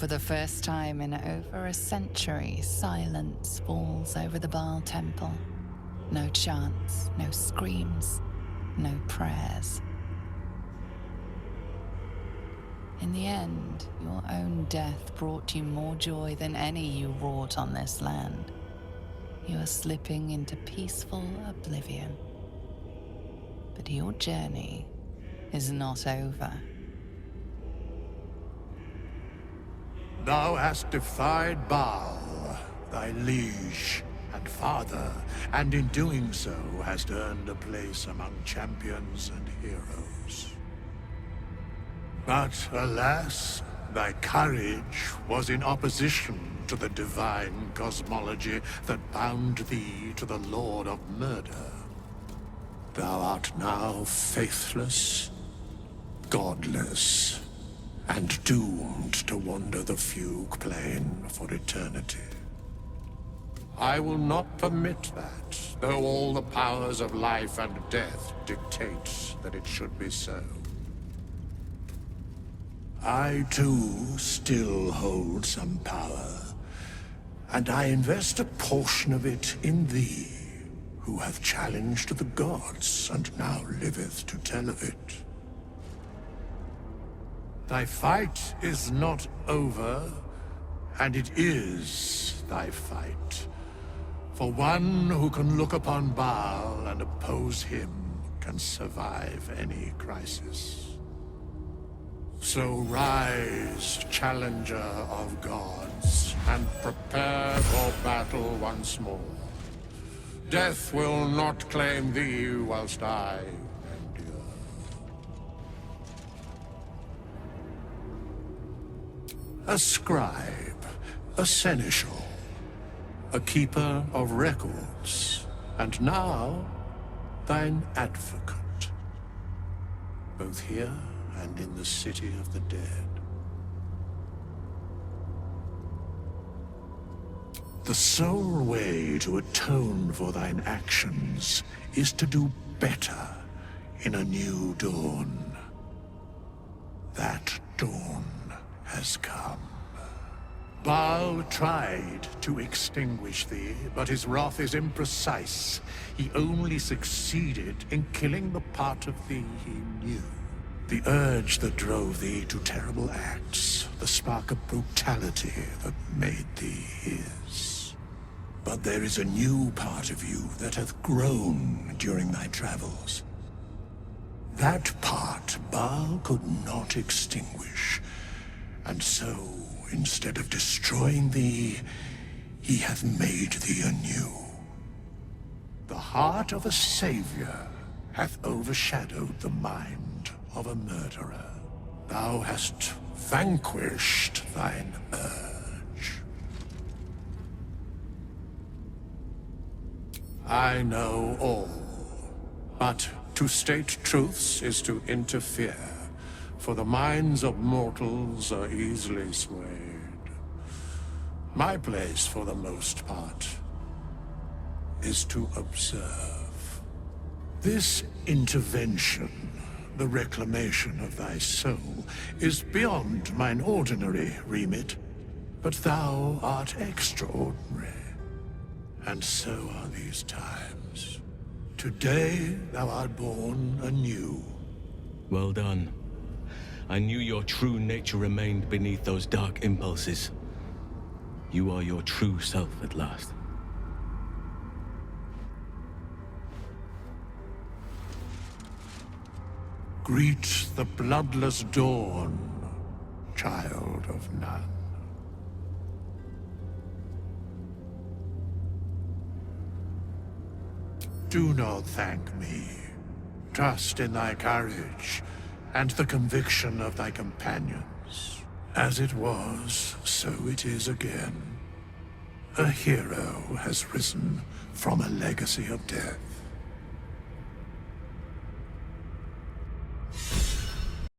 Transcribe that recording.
For the first time in over a century, silence falls over the Bhaal temple. No chants, no screams, no prayers. In the end, your own death brought you more joy than any you wrought on this land. You are slipping into peaceful oblivion. But your journey is not over. Thou hast defied Bhaal, thy liege and father, and in doing so hast earned a place among champions and heroes. But alas, thy courage was in opposition to the divine cosmology that bound thee to the Lord of Murder. Thou art now faithless, godless, and doomed to wander the fugue plane for eternity. I will not permit that, though all the powers of life and death dictate that it should be so. I, too, still hold some power, and I invest a portion of it in thee, who hath challenged the gods and now liveth to tell of it. Thy fight is not over, and it is thy fight. For one who can look upon Bhaal and oppose him can survive any crisis. So rise, challenger of gods, and prepare for battle once more. Death will not claim thee whilst I endure. A scribe, a seneschal, a keeper of records, and now thine advocate, both here and in the city of the dead. The sole way to atone for thine actions is to do better in a new dawn. That dawn has come. Bhaal tried to extinguish thee, but his wrath is imprecise. He only succeeded in killing the part of thee he knew. The urge that drove thee to terrible acts, the spark of brutality that made thee his. But there is a new part of you that hath grown during thy travels. That part Bhaal could not extinguish, and so, instead of destroying thee, he hath made thee anew. The heart of a savior hath overshadowed the mind of a murderer. Thou hast vanquished thine urge. I know all, but to state truths is to interfere, for the minds of mortals are easily swayed. My place, for the most part, is to observe. This intervention, the reclamation of thy soul, is beyond mine ordinary remit, but thou art extraordinary, and so are these times. Today thou art born anew. Well done. I knew your true nature remained beneath those dark impulses. You are your true self at last. Greet the bloodless dawn, child of none. Do not thank me. Trust in thy courage and the conviction of thy companions. As it was, so it is again. A hero has risen from a legacy of death.